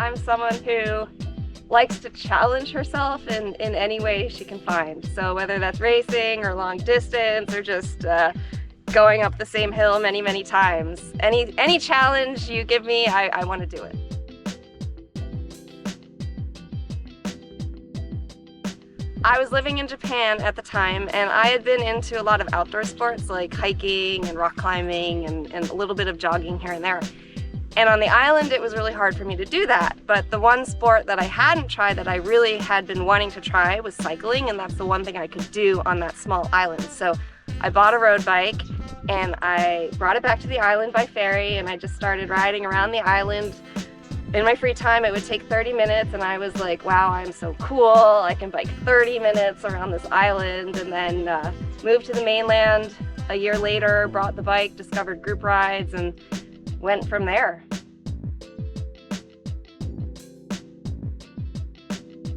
I'm someone who likes to challenge herself in any way she can find. So whether that's racing or long distance or just going up the same hill many, many times. Any challenge you give me, I want to do it. I was living in Japan at the time, and I had been into a lot of outdoor sports like hiking and rock climbing and a little bit of jogging here and there. And on the island, it was really hard for me to do that. But the one sport that I hadn't tried that I really had been wanting to try was cycling, and that's the one thing I could do on that small island. So I bought a road bike and I brought it back to the island by ferry, and I just started riding around the island. In my free time, it would take 30 minutes, and I was like, wow, I'm so cool. I can bike 30 minutes around this island. And then moved to the mainland a year later, brought the bike, discovered group rides, and went from there.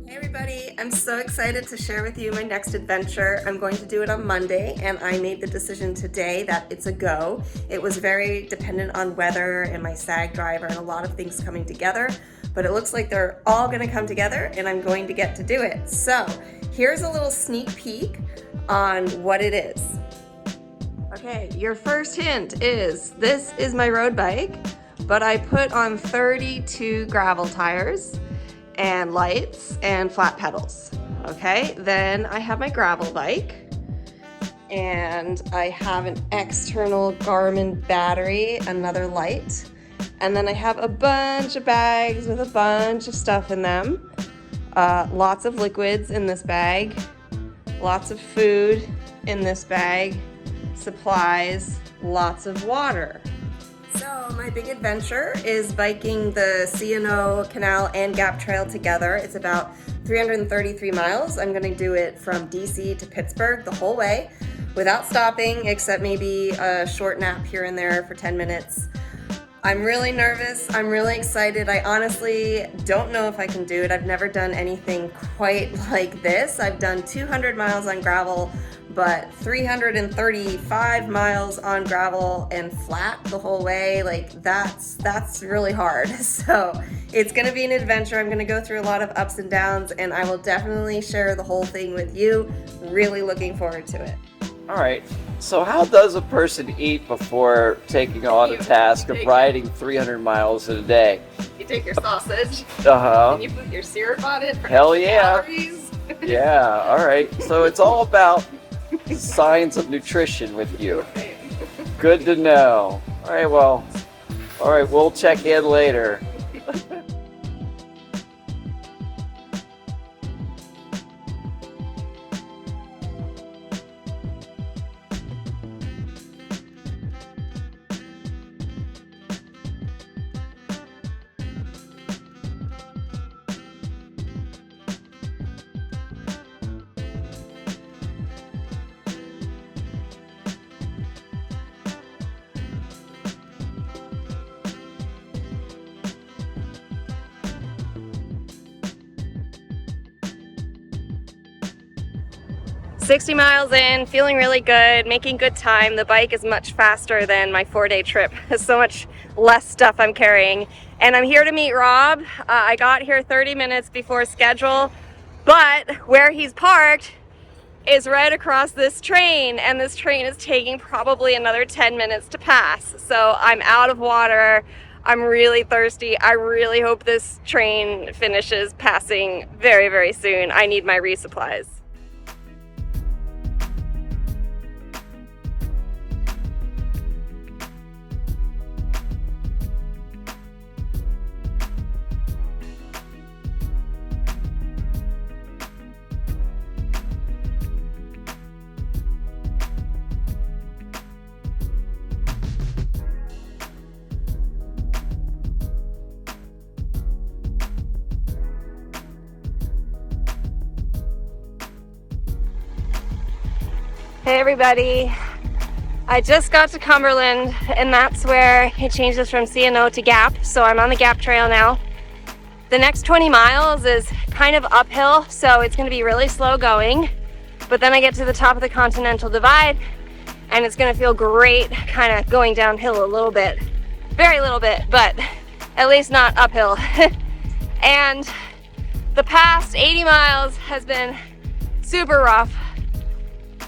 Hey everybody, I'm so excited to share with you my next adventure. I'm going to do it on Monday, and I made the decision today that it's a go. It was very dependent on weather and my SAG driver and a lot of things coming together, but it looks like they're all gonna come together and I'm going to get to do it. So here's a little sneak peek on what it is. Okay, your first hint is this is my road bike, but I put on 32 gravel tires and lights and flat pedals. Okay, then I have my gravel bike and I have an external Garmin battery, another light, and then I have a bunch of bags with a bunch of stuff in them. Lots of liquids in this bag, lots of food in this bag, supplies, lots of water. So my big adventure is biking the C&O Canal and Gap Trail together. It's about 333 miles. I'm gonna do it from DC to Pittsburgh the whole way without stopping, except maybe a short nap here and there for 10 minutes. I'm really nervous. I'm really excited. I honestly don't know if I can do it. I've never done anything quite like this. I've done 200 miles on gravel, but 335 miles on gravel and flat the whole way, like that's really hard. So it's gonna be an adventure. I'm gonna go through a lot of ups and downs, and I will definitely share the whole thing with you. Really looking forward to it. All right, so how does a person eat before taking on a task of riding 300 miles in a day? You take your sausage, and you put your syrup on it for hell yeah. calories. Yeah, all right, so it's all about science of nutrition with you. Good to know. All right, we'll check in later. "60 miles in, feeling really good, making good time. The bike is much faster than my 4-day trip. There's so much less stuff I'm carrying. And I'm here to meet Rob. I got here 30 minutes before schedule, but where he's parked is right across this train, and this train is taking probably another 10 minutes to pass. So I'm out of water. I'm really thirsty. I really hope this train finishes passing very, very soon. I need my resupplies. Hey everybody, I just got to Cumberland, and that's where it changes from C&O to Gap, so I'm on the Gap Trail now. The next 20 miles is kind of uphill, so it's going to be really slow going, but then I get to the top of the Continental Divide and it's going to feel great kind of going downhill a little bit, very little bit, but at least not uphill. And the past 80 miles has been super rough.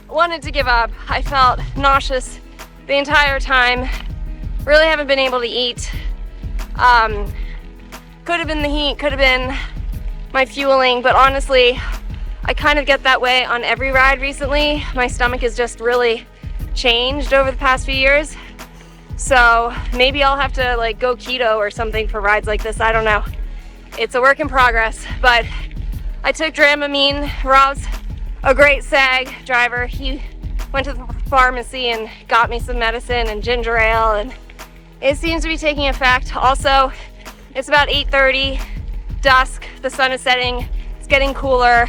Wanted to give up. I felt nauseous the entire time. Really haven't been able to eat. Could have been the heat, could have been my fueling, but honestly, I kind of get that way on every ride recently. My stomach has just really changed over the past few years. So maybe I'll have to like go keto or something for rides like this. I don't know. It's a work in progress, but I took Dramamine. Rob's a great SAG driver. He went to the pharmacy and got me some medicine and ginger ale, and it seems to be taking effect. Also, it's about 8:30, dusk, the sun is setting, it's getting cooler.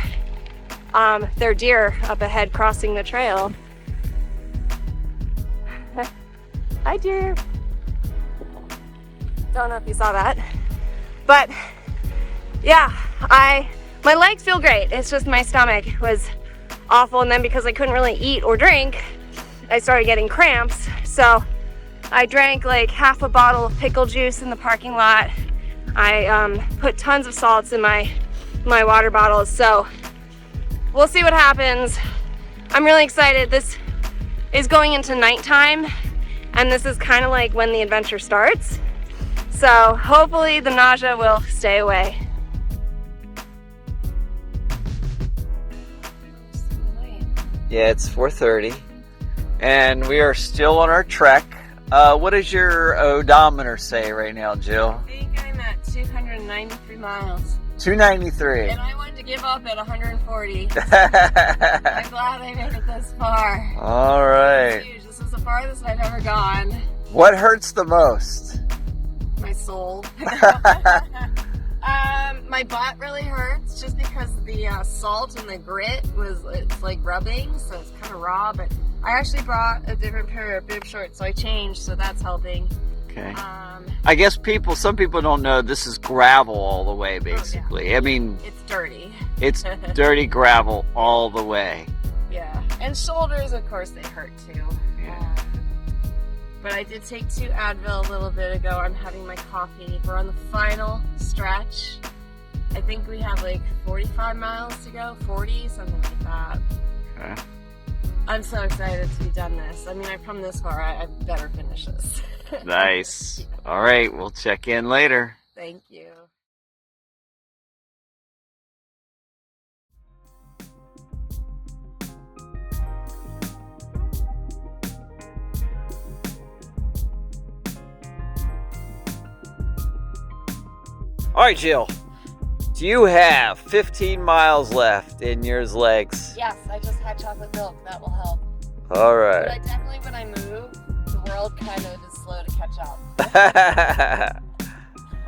There are deer up ahead crossing the trail. Hi dear. Don't know if you saw that. But yeah, my legs feel great. It's just my stomach was awful, and then because I couldn't really eat or drink, I started getting cramps. So I drank like half a bottle of pickle juice in the parking lot. I put tons of salts in my water bottles. So we'll see what happens. I'm really excited. This is going into nighttime, and this is kind of like when the adventure starts. So hopefully the nausea will stay away. Yeah, it's 4:30, and we are still on our trek. What does your odometer say right now, Jill? I think I'm at 293 miles. 293. And I wanted to give up at 140. I'm glad I made it this far. All right. Huge. This is the farthest I've ever gone. What hurts the most? My soul. My butt really hurts just because the salt and the grit it's like rubbing, so it's kind of raw, but I actually brought a different pair of bib shorts, so I changed, so that's helping. Okay. I guess some people don't know this is gravel all the way, basically. Oh, yeah. I mean, it's dirty. It's dirty gravel all the way. Yeah, and shoulders, of course, they hurt too. Yeah. But I did take 2 Advil a little bit ago. I'm having my coffee. We're on the final stretch. I think we have like 45 miles to go, 40, something like that. Okay. I'm so excited to be done this. I mean, I've come this far. I better finish this. Nice. All right, we'll check in later. Thank you. All right, Jill. Do you have 15 miles left in your legs? Yes, I just had chocolate milk. That will help. All right. But I definitely, when I move, the world kind of is slow to catch up.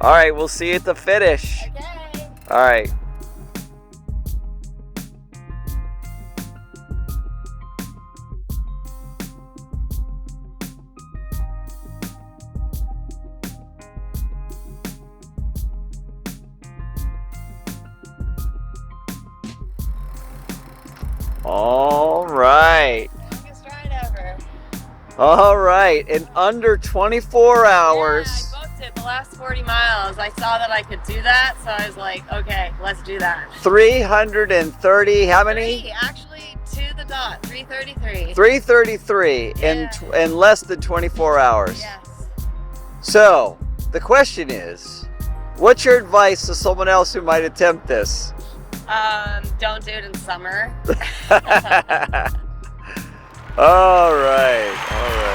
All right, we'll see you at the finish. Okay. All right. All right. Longest ride ever. All right. In under 24 hours. Yeah, I booked it the last 40 miles. I saw that I could do that, so I was like, okay, let's do that. 330, how many? 3, actually, to the dot, 333. 333 Yeah. in less than 24 hours. Yes. So, the question is, what's your advice to someone else who might attempt this? Don't do it in summer. All right, all right.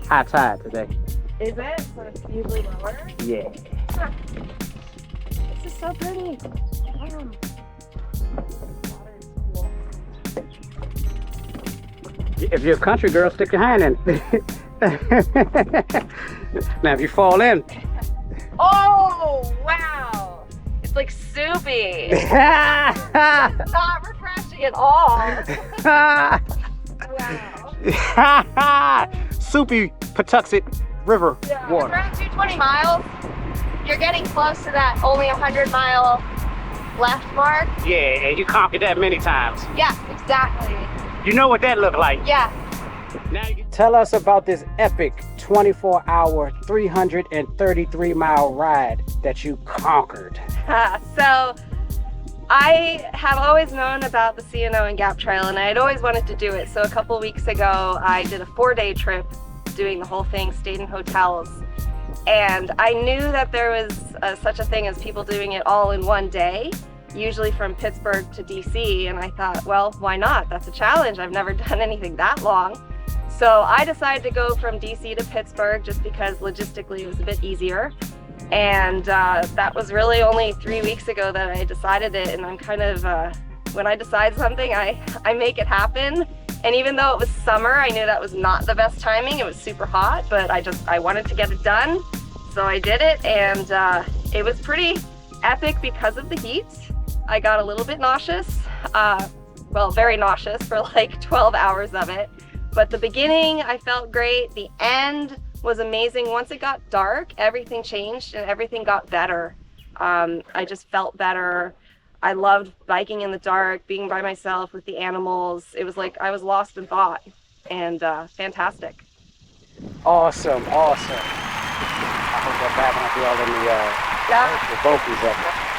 High tide today. Is it? So it's usually lower? Yeah. This is so pretty. Wow. Water is cool. If you're a country girl, stick your hand in. Now, if you fall in. Oh, wow. It's like soupy. Not refreshing at all. Wow. Soupy Patuxent River water. Around 220 miles, you're getting close to that only 100-mile left mark. Yeah, you conquered that many times. Yeah, exactly. You know what that looked like. Yeah. Now you tell us about this epic 24-hour, 333-mile ride that you conquered. So I have always known about the C&O and Gap Trail, and I had always wanted to do it. So a couple weeks ago, I did a 4-day trip doing the whole thing, stayed in hotels. And I knew that there was such a thing as people doing it all in one day, usually from Pittsburgh to DC. And I thought, well, why not? That's a challenge. I've never done anything that long. So I decided to go from DC to Pittsburgh just because logistically it was a bit easier. And that was really only 3 weeks ago that I decided it. And I'm kind of, when I decide something, I make it happen. And even though it was summer, I knew that was not the best timing. It was super hot, but I wanted to get it done. So I did it, and it was pretty epic because of the heat. I got a little bit nauseous, well, very nauseous for like 12 hours of it. But the beginning, I felt great. The end was amazing. Once it got dark, everything changed and everything got better. I just felt better. I loved biking in the dark, being by myself with the animals. It was like I was lost in thought, and fantastic. Awesome, awesome. I hope that back when I do all in the vocals of it.